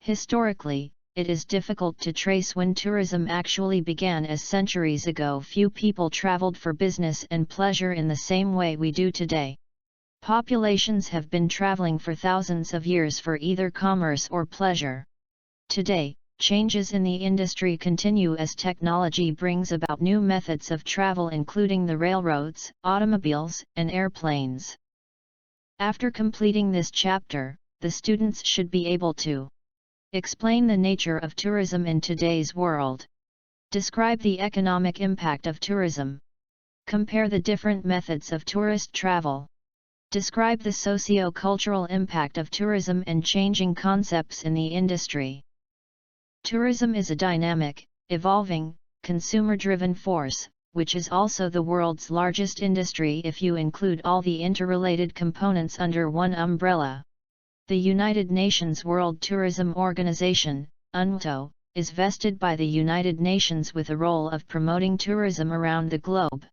Historically, it is difficult to trace when tourism actually began, as centuries ago few people traveled for business and pleasure in the same way we do today. Populations have been traveling for thousands of years for either commerce or pleasure. Today, changes in the industry continue as technology brings about new methods of travel, including the railroads, automobiles, and airplanes. After completing this chapter, the students should be able to explain the nature of tourism in today's world. Describe the economic impact of tourism. Compare the different methods of tourist travel. Describe the socio-cultural impact of tourism and changing concepts in the industry. Tourism is a dynamic, evolving, consumer-driven force, which is also the world's largest industry if you include all the interrelated components under one umbrella. The United Nations World Tourism Organization, UNTO, is vested by the United Nations with a role of promoting tourism around the globe.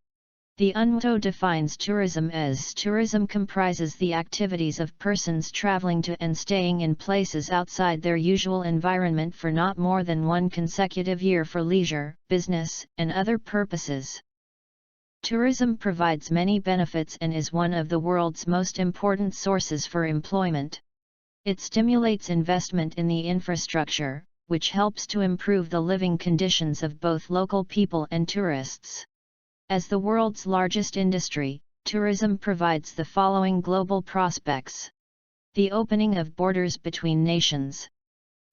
The UNTO defines tourism as tourism comprises the activities of persons traveling to and staying in places outside their usual environment for not more than one consecutive year for leisure, business, and other purposes. Tourism provides many benefits and is one of the world's most important sources for employment. It stimulates investment in the infrastructure, which helps to improve the living conditions of both local people and tourists. As the world's largest industry, tourism provides the following global prospects: the opening of borders between nations,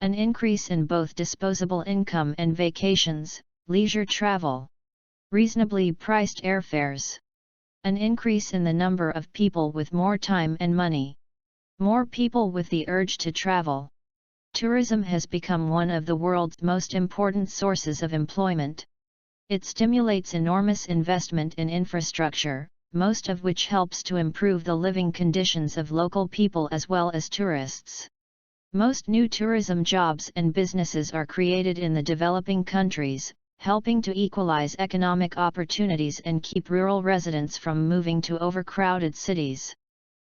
an increase in both disposable income and vacations, leisure travel, reasonably priced airfares, an increase in the number of people with more time and money, more people with the urge to travel. Tourism has become one of the world's most important sources of employment. It stimulates enormous investment in infrastructure, most of which helps to improve the living conditions of local people as well as tourists. Most new tourism jobs and businesses are created in the developing countries, helping to equalize economic opportunities and keep rural residents from moving to overcrowded cities.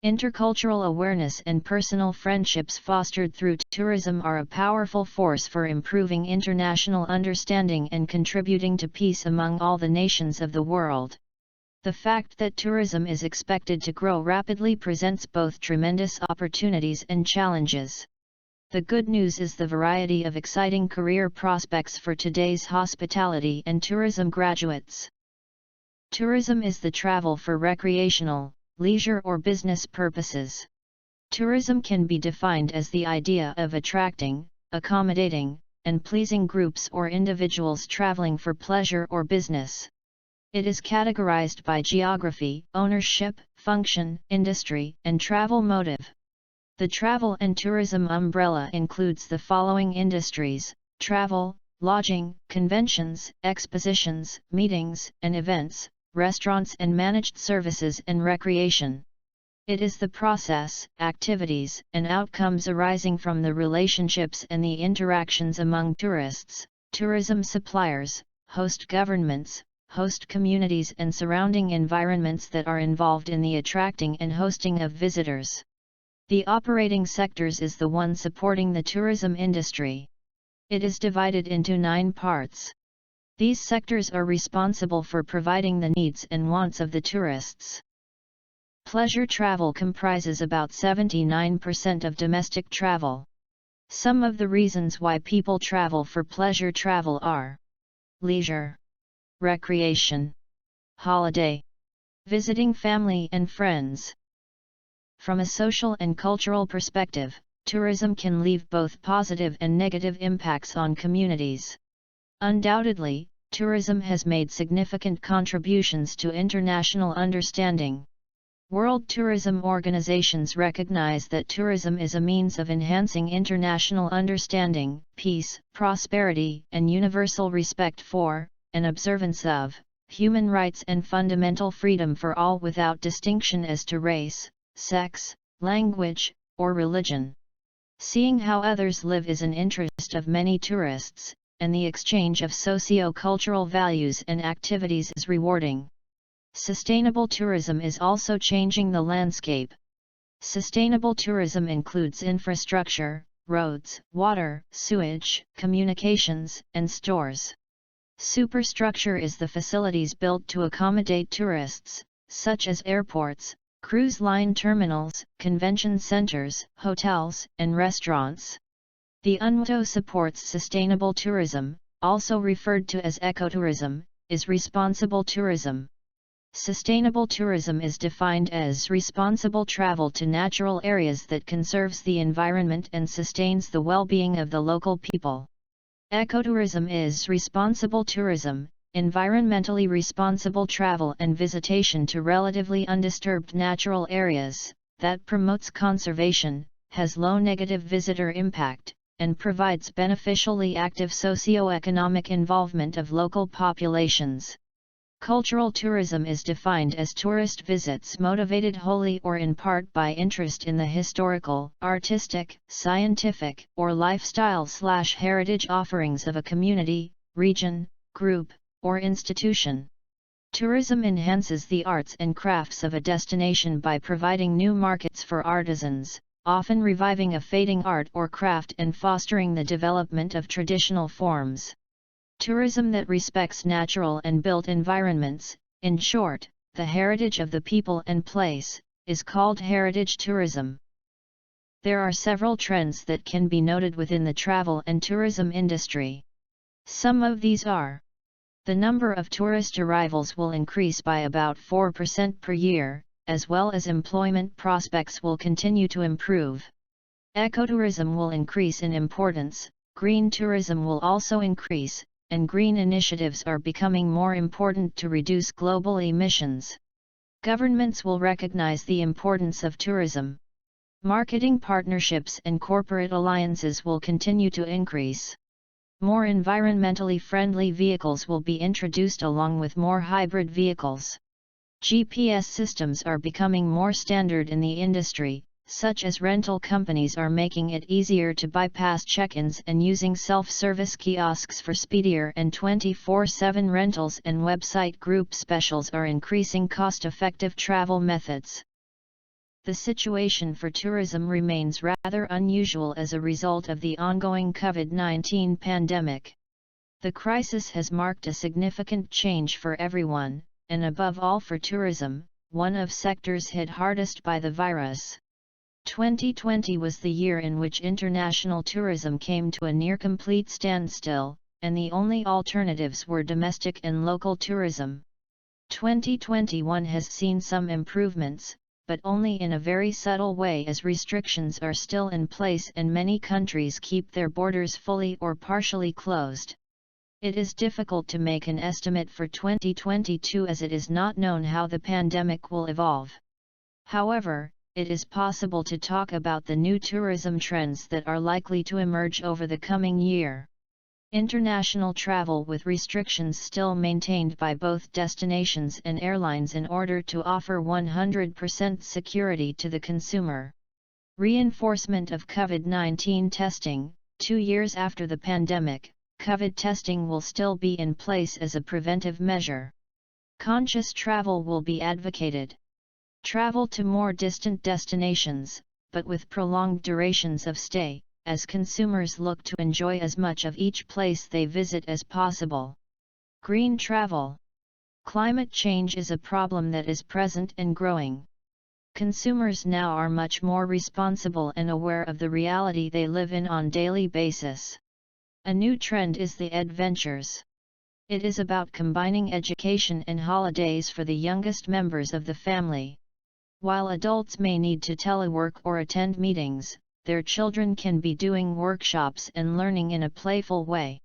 Intercultural awareness and personal friendships fostered through tourism are a powerful force for improving international understanding and contributing to peace among all the nations of the world. The fact that tourism is expected to grow rapidly presents both tremendous opportunities and challenges. The good news is the variety of exciting career prospects for today's hospitality and tourism graduates. Tourism is the travel for recreational, leisure or business purposes. Tourism can be defined as the idea of attracting, accommodating, and pleasing groups or individuals traveling for pleasure or business. It is categorized by geography, ownership, function, industry, and travel motive. The travel and tourism umbrella includes the following industries: travel, lodging, conventions, expositions, meetings and events, restaurants and managed services and recreation. It is the process, activities, and outcomes arising from the relationships and the interactions among tourists, tourism suppliers, host governments, host communities and surrounding environments that are involved in the attracting and hosting of visitors. The operating sectors is the one supporting the tourism industry. It is divided into 9 parts. These sectors are responsible for providing the needs and wants of the tourists. Pleasure travel comprises about 79% of domestic travel. Some of the reasons why people travel for pleasure travel are: leisure, recreation, holiday, visiting family and friends. From a social and cultural perspective, tourism can leave both positive and negative impacts on communities. Undoubtedly, tourism has made significant contributions to international understanding. World tourism organizations recognize that tourism is a means of enhancing international understanding, peace, prosperity, and universal respect for, and observance of, human rights and fundamental freedom for all without distinction as to race, sex, language, or religion. Seeing how others live is an interest of many tourists, and the exchange of socio-cultural values and activities is rewarding. Sustainable tourism is also changing the landscape. Sustainable tourism includes infrastructure, roads, water, sewage, communications, and stores. Superstructure is the facilities built to accommodate tourists, such as airports, cruise line terminals, convention centers, hotels, and restaurants. The UNTO supports sustainable tourism, also referred to as ecotourism, is responsible tourism. Sustainable tourism is defined as responsible travel to natural areas that conserves the environment and sustains the well-being of the local people. Ecotourism is responsible tourism, environmentally responsible travel and visitation to relatively undisturbed natural areas, that promotes conservation, has low negative visitor impact, and provides beneficially active socio-economic involvement of local populations. Cultural tourism is defined as tourist visits motivated wholly or in part by interest in the historical, artistic, scientific, or lifestyle/heritage offerings of a community, region, group, or institution. Tourism enhances the arts and crafts of a destination by providing new markets for artisans, often reviving a fading art or craft and fostering the development of traditional forms. Tourism that respects natural and built environments, in short, the heritage of the people and place, is called heritage tourism. There are several trends that can be noted within the travel and tourism industry. Some of these are: the number of tourist arrivals will increase by about 4% per year, as well as employment prospects will continue to improve. Ecotourism will increase in importance, green tourism will also increase, and green initiatives are becoming more important to reduce global emissions. Governments will recognize the importance of tourism. Marketing partnerships and corporate alliances will continue to increase. More environmentally friendly vehicles will be introduced along with more hybrid vehicles. GPS systems are becoming more standard in the industry, such as rental companies are making it easier to bypass check-ins and using self-service kiosks for speedier and 24/7 rentals, and website group specials are increasing cost-effective travel methods. The situation for tourism remains rather unusual as a result of the ongoing COVID-19 pandemic. The crisis has marked a significant change for everyone, and above all for tourism, one of sectors hit hardest by the virus. 2020 was the year in which international tourism came to a near-complete standstill, and the only alternatives were domestic and local tourism. 2021 has seen some improvements, but only in a very subtle way as restrictions are still in place and many countries keep their borders fully or partially closed. It is difficult to make an estimate for 2022 as it is not known how the pandemic will evolve. However, it is possible to talk about the new tourism trends that are likely to emerge over the coming year. International travel with restrictions still maintained by both destinations and airlines in order to offer 100% security to the consumer. Reinforcement of COVID-19 testing. 2 years after the pandemic, COVID testing will still be in place as a preventive measure. Conscious travel will be advocated. Travel to more distant destinations, but with prolonged durations of stay, as consumers look to enjoy as much of each place they visit as possible. Green travel. Climate change is a problem that is present and growing. Consumers now are much more responsible and aware of the reality they live in on a daily basis. A new trend is the adventures. It is about combining education and holidays for the youngest members of the family. While adults may need to telework or attend meetings, their children can be doing workshops and learning in a playful way.